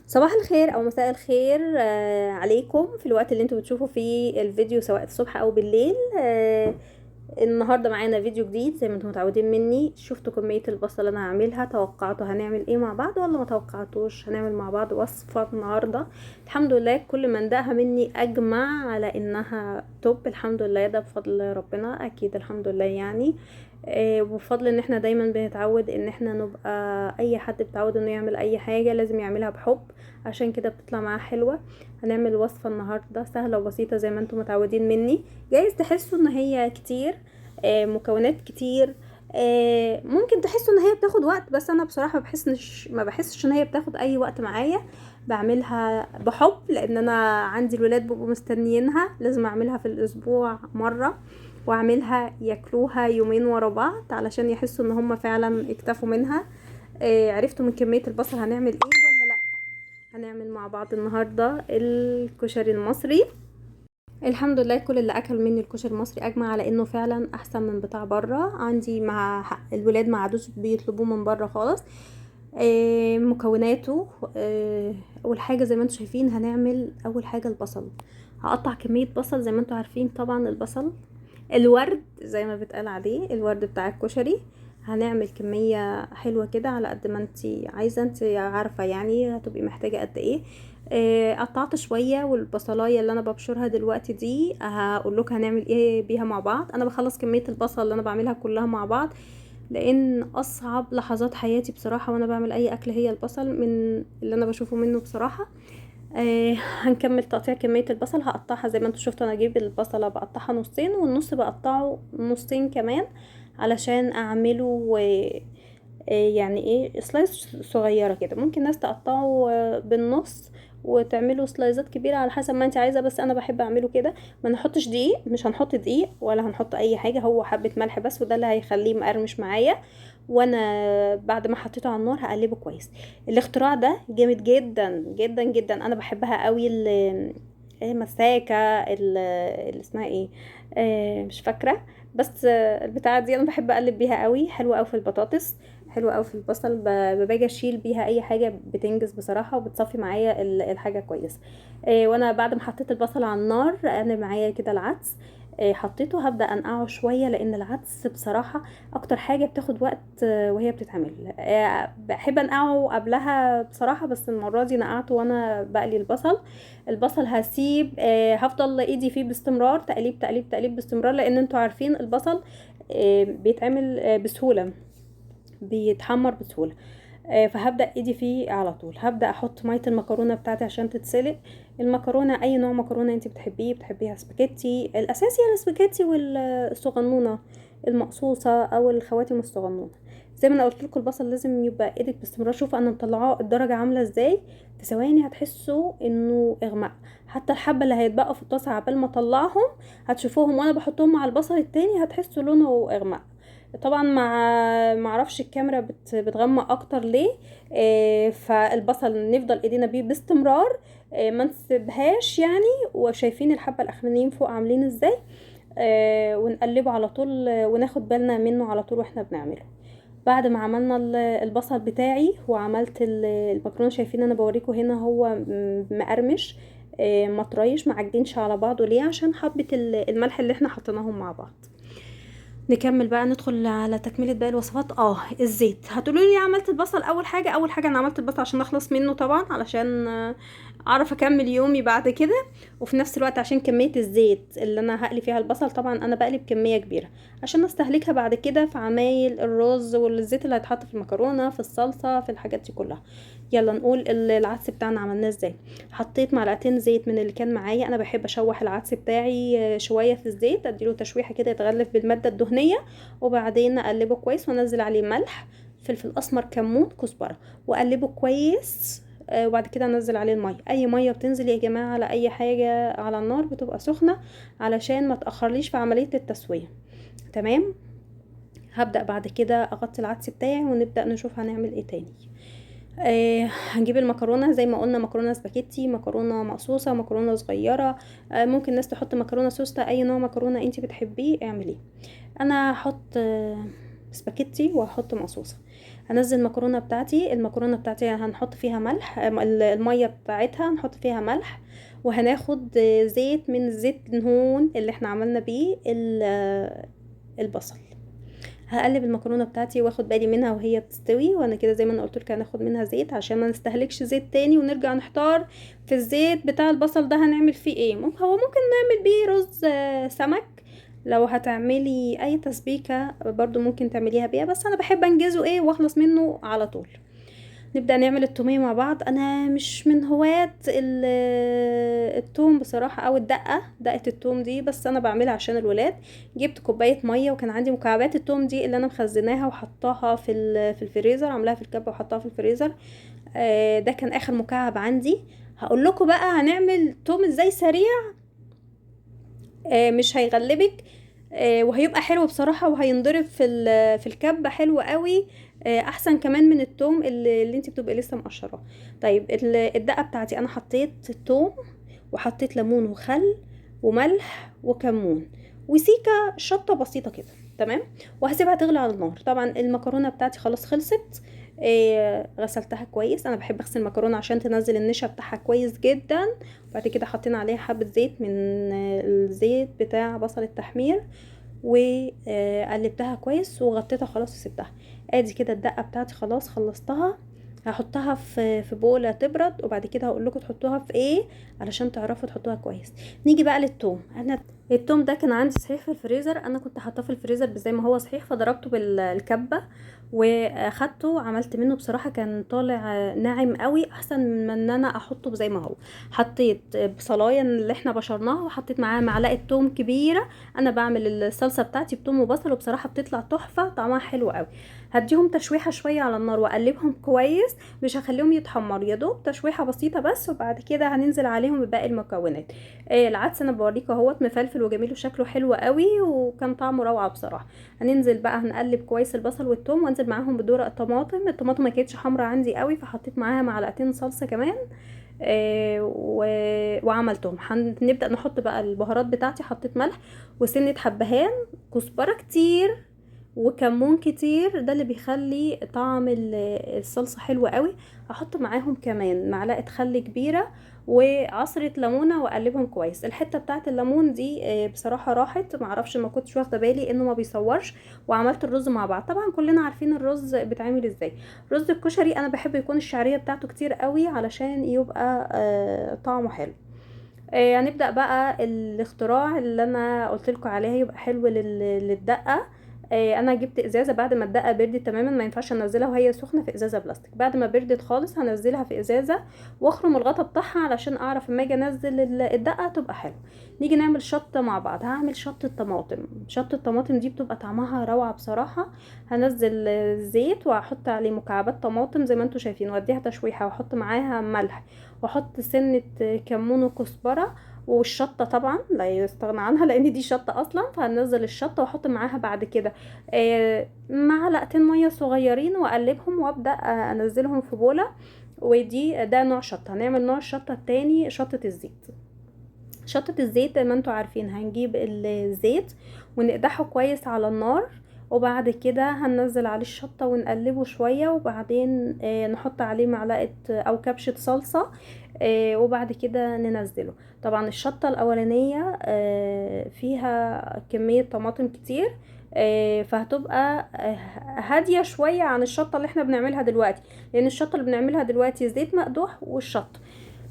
صباح الخير او مساء الخير عليكم في الوقت اللي انتوا بتشوفوا فيه الفيديو، سواء الصبح او بالليل. النهارده معانا فيديو جديد زي ما انتم متعودين مني. شفتوا كمية البصل اللي انا هعملها؟ توقعتوا هنعمل ايه مع بعض ولا ما توقعتوش؟ هنعمل مع بعض وصفة النهارده الحمد لله كل من دقها مني اجمع على انها توب. الحمد لله، ده بفضل ربنا اكيد، الحمد لله يعني. وبفضل ان احنا دايما بنتعود ان احنا نبقى، اي حد بيتعود انه يعمل اي حاجة لازم يعملها بحب، عشان كده بتطلع معاه حلوة. هنعمل وصفة النهاردة سهلة وبسيطة زي ما انتم متعودين مني. جايز تحسوا ان هي كتير، مكونات كتير، ممكن تحسوا ان هي بتاخد وقت، بس انا بصراحة ما بحسش ان هي بتاخد اي وقت معايا. بعملها بحب لان انا عندي الولاد بيبقوا مستنيينها، لازم اعملها في الاسبوع مرة، واعملها ياكلوها يومين ورا بعض علشان يحسوا ان هم فعلا اكتفوا منها. عرفتوا من كمية البصل هنعمل ايه ولا لا؟ هنعمل مع بعض النهاردة الكشري المصري. الحمد لله كل اللي اكل مني الكشري المصري اجمع على انه فعلا احسن من بتاع بره. عندي مع الولاد ما عادوش بيطلبوه من بره خالص. مكوناته، اول حاجه زي ما انتم شايفين هنعمل اول حاجه البصل. هقطع كميه بصل زي ما انتم عارفين طبعا، البصل الورد زي ما بتقال عليه، الورد بتاع الكشري. هنعمل كمية حلوة كده على قد ما انتي عايزة، انتي عارفة يعني هتبقي محتاجة قد ايه. قطعت شوية، والبصلاية اللي انا ببشرها دلوقتي دي هقول لكم هنعمل ايه بيها مع بعض. انا بخلص كمية البصل اللي انا بعملها كلها مع بعض، لان اصعب لحظات حياتي بصراحة وانا بعمل اي اكل هي البصل، من اللي انا بشوفه منه بصراحة. هنكمل تقطيع كمية البصل. هقطعها زي ما انتوا شفتوا، انا اجيب البصلة بقطعها نصين، والنص بقطعه نصين كمان علشان اعمله يعني ايه سلايس صغيرة كده. ممكن ناس تقطعه بالنص وتعملوا سلايزات كبيرة على حسب ما انت عايزة، بس انا بحب اعمله كده. ما نحطش دقيق، مش هنحط دقيق ولا هنحط اي حاجة، هو حبة ملح بس، وده اللي هيخليه مقرمش معايا. وانا بعد ما حطيته على النار هقلبه كويس. الاختراع ده جامد جدا جدا جدا، انا بحبها قوي. مساكة اللي اسمها ايه، مش فاكرة، بس البتاعة دي انا بحب اقلب بيها قوي، حلوة قوي في البطاطس، حلوة قوي في البصل. باجي اشيل بيها اي حاجة بتنجز بصراحة، وبتصفي معايا الحاجة كويس. وانا بعد ما حطيت البصل على النار انا معايا كده العدس. حطيته هبدأ انقعه شوية، لان العدس بصراحة اكتر حاجة بتاخد وقت وهي بتتعمل. بحب انقعه قبلها بصراحة، بس المرة دي نقعته وانا بقلي البصل. البصل هسيب، هفضل ايدي فيه باستمرار، تقليب تقليب تقليب باستمرار، لان انتوا عارفين البصل بيتعمل بسهولة، بيتحمر بسهولة. فهبدأ ايدي فيه على طول. هبدأ احط مية المكرونة بتاعتي عشان تتسلق. المكرونة اي نوع مكرونة انت بتحبيها سباكيتي، الاساسي هي السباكيتي والصغنونة المقصوصة او الخواتم الصغنونة. زي ما انا قلت لكم البصل لازم يبقى ايدك باستمرار. شوفوا انا مطلعاه الدرجة عاملة ازاي، في ثواني هتحسوا انه اغمق. حتى الحبة اللي هيتبقوا في الطاسة عبال ما اطلعهم هتشوفوهم وانا بحطهم مع البصل التاني هتحسوا لونه اغمق. طبعا ما اعرفش الكاميرا بتغمق اكتر ليه. فالبصل نفضل ايدينا بيه باستمرار، ما نسيبهاش يعني. وشايفين الحبة الاخرانيين فوق عاملين ازاي. ونقلبه على طول، وناخد بالنا منه على طول واحنا بنعمله. بعد ما عملنا البصل بتاعي وعملت المكرونه، شايفين انا بوريكم هنا هو مقرمش، ما طريش، ما عجنش على بعضه. ليه؟ عشان حبة الملح اللي احنا حطيناهم مع بعض. نكمل بقى، ندخل على تكملة باقي الوصفات. الزيت. هتقولوا لي عملت البصل اول حاجة. اول حاجة انا عملت البصل عشان اخلص منه طبعا، علشان اعرف اكمل يومي بعد كده، وفي نفس الوقت عشان كمية الزيت اللي انا هقلي فيها البصل طبعا انا بقلي بكمية كبيرة عشان استهلكها بعد كده في عمايل الرز، والزيت اللي هيتحط في المكرونة، في الصلصة، في الحاجات دي كلها. يلا نقول العدس بتاعنا عملناه ازاي. حطيت معلقتين زيت من اللي كان معايا. انا بحب اشوح العدس بتاعي شويه في الزيت، اديله تشويحه كده يتغلف بالماده الدهنيه، وبعدين اقلبه كويس وانزل عليه ملح، فلفل اسمر، كمون، كزبره، واقلبه كويس. وبعد كده انزل عليه الميه. اي ميه بتنزل يا جماعه على اي حاجه على النار بتبقى سخنه علشان ما تاخرليش في عمليه التسويه. تمام. هبدا بعد كده اغطي العدس بتاعي ونبدا نشوف هنعمل ايه تاني. هنجيب المكرونه زي ما قلنا، مكرونه سباكيتي، مكرونه مقصوصه، مكرونه صغيره. ممكن ناس تحط مكرونه سوسته، اي نوع مكرونه انتي بتحبيه اعمليه. انا هحط سباكيتي وهحط مقصوصه. هنزل المكرونه بتاعتي. المكرونه بتاعتي هنحط فيها ملح، الميه بتاعتها هنحط فيها ملح، وهناخد زيت من الزيت النهون اللي احنا عملنا بيه البصل. هقلب المكرونه بتاعتي واخد بالي منها وهي بتستوي، وانا كده زي ما انا قلت لك هناخد منها زيت عشان ما نستهلكش زيت تاني ونرجع نحتار في الزيت بتاع البصل ده هنعمل فيه ايه. ممكن نعمل بيه رز سمك. لو هتعملي اي تسبيكه برضو ممكن تعمليها بيها، بس انا بحب انجزه ايه واخلص منه على طول. نبدأ نعمل التومية مع بعض. انا مش من هواة التوم بصراحة، او دقة التوم دي، بس انا بعملها عشان الولاد. جبت كوباية مية، وكان عندي مكعبات التوم دي اللي انا مخزناها وحطاها في الفريزر، عاملاها في الكبة وحطاها في الفريزر. ده كان اخر مكعب عندي. هقول لكم بقى هنعمل توم ازاي سريع، مش هيغلبك، وهيبقى حلو بصراحة، وهينضرب في الكبة حلو قوي، احسن كمان من التوم اللي انت بتبقي لسه مقشراه. طيب الدقة بتاعتي انا حطيت التوم، وحطيت ليمون وخل وملح وكمون وسيكة شطة بسيطة كده، تمام. وهسيبها تغلي على النار. طبعا المكرونة بتاعتي خلاص خلصت، غسلتها كويس. انا بحب اغسل المكرونه عشان تنزل النشا بتاعها كويس جدا. وبعد كده حطينا عليها حبه زيت من الزيت بتاع بصل التحمير، وقلبتها كويس وغطيتها خلاص وسبتها. ادي كده الدقه بتاعتي خلاص خلصتها. هحطها في بوله تبرد، وبعد كده هقول لكم تحطوها في ايه علشان تعرفوا تحطوها كويس. نيجي بقى للثوم. انا الثوم ده كان عندي صحيح في الفريزر، انا كنت حاطاه في الفريزر زي ما هو صحيح، فضربته بالكبه واخدته عملت منه. بصراحه كان طالع ناعم قوي، احسن من ان انا احطه زي ما هو. حطيت بصلايه اللي احنا بشرناها، وحطيت معاها معلقه توم كبيره. انا بعمل الصلصه بتاعتي بتوم وبصل، وبصراحه بتطلع تحفه، طعمها حلو قوي. هديهم تشويحه شويه على النار واقلبهم كويس، مش هخليهم يتحمروا، يا دوب تشويحه بسيطه بس. وبعد كده هننزل عليهم بباقي المكونات. العدس انا بوريكم اهوت مفلفل وجميل وشكله حلو قوي، وكان طعمه روعه بصراحه. هننزل بقى هنقلب كويس البصل والثوم، وانزل معاهم بدورق طماطم. الطماطم ما كانتش حمرا عندي قوي، فحطيت معاها معلقتين صلصه كمان. وعملتهم. هنبدا نحط بقى البهارات بتاعتي. حطيت ملح وسنه حبهان، كزبره كتير، وكمون كتير، ده اللي بيخلي طعم الصلصه حلوه قوي. هحط معاهم كمان معلقه خل كبيره وعصره ليمونه، واقلبهم كويس. الحته بتاعت الليمون دي بصراحه راحت، معرفش، ما كنتش واخده بالي انه ما بيصورش. وعملت الرز مع بعض. طبعا كلنا عارفين الرز بيتعمل ازاي. رز الكشري انا بحب يكون الشعريه بتاعته كتير قوي علشان يبقى طعمه حلو. هنبدأ بقى الاختراع اللي انا قلت لكم عليه، يبقى حلو للدقة. انا جبت ازازه بعد ما الدقه بردت تماما، ما ينفعش انزلها وهي سخنه في ازازه بلاستيك. بعد ما بردت خالص هنزلها في ازازه، واخرم الغطا بتاعها علشان اعرف اما اجي انزل الدقه تبقى حلوه. نيجي نعمل شطه مع بعض. هعمل شطه طماطم. شطه الطماطم دي بتبقى طعمها روعه بصراحه. هنزل زيت واحط عليه مكعبات طماطم زي ما انتم شايفين، واديها تشويحه، واحط معاها ملح، واحط سنه كمون وكزبره، والشطه طبعا لا يستغنى عنها لان دي شطه اصلا. فهنزل الشطه واحط معاها بعد كده معلقتين ميه صغيرين، واقلبهم وابدا انزلهم في بوله. ده نوع شطه. هنعمل نوع الشطه التاني، شطه الزيت. شطه الزيت ما انتوا عارفين، هنجيب الزيت ونقدحه كويس على النار، وبعد كده هننزل عليه الشطه ونقلبه شويه، وبعدين نحط عليه معلقه او كبشه صلصه، وبعد كده ننزله. طبعا الشطه الاولانيه فيها كميه طماطم كتير، فهتبقى هاديه شويه عن الشطه اللي احنا بنعملها دلوقتي، لان الشطه اللي بنعملها دلوقتي زيت مقدوح والشطه.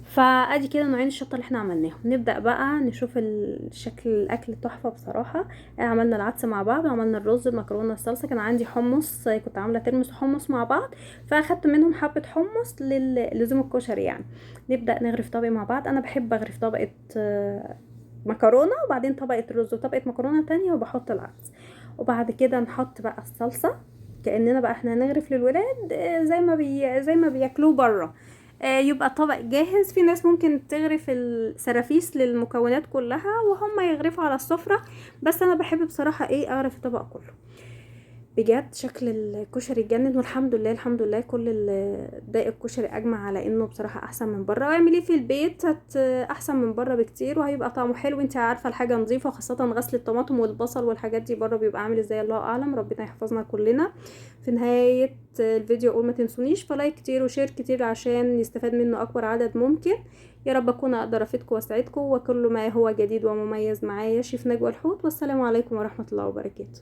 فادي كده نوعين الشطه اللي احنا عملناهم. نبدا بقى نشوف الشكل. الاكل تحفه بصراحه. عملنا العدس مع بعض، وعملنا الرز، المكرونه، الصلصه. كان عندي حمص، كنت عامله ترمس حمص مع بعض، فاخدت منهم حبه حمص للزوم الكشري يعني. نبدا نغرف طبق مع بعض. انا بحب اغرف طبقه مكرونه، وبعدين طبقه رز، وطبقه مكرونه تانية، وبحط العدس. وبعد كده نحط بقى الصلصه، كاننا بقى احنا هنغرف للولاد زي ما بياكلوه بره. يبقى طبق جاهز. في ناس ممكن تغرف السرافيس للمكونات كلها وهم يغرفوا على السفرة، بس انا بحب بصراحة اغرف الطبق كله. بجد شكل الكشري اتجنن، والحمد لله الحمد لله كل داق الكشري اجمع على انه بصراحه احسن من بره. واعمليه في البيت احسن من بره بكتير، وهيبقى طعمه حلو. انت عارفه الحاجه نظيفه، خاصه غسل الطماطم والبصل والحاجات دي بره بيبقى عامل ازاي، الله اعلم. ربنا يحفظنا كلنا. في نهايه الفيديو اقول ما تنسونيش فلايك كتير وشير كتير عشان يستفاد منه اكبر عدد ممكن. يا رب اكون اقدر افيدكم واساعدكم، وكل ما هو جديد ومميز معايا شيف نجوى الحوت. والسلام عليكم ورحمه الله وبركاته.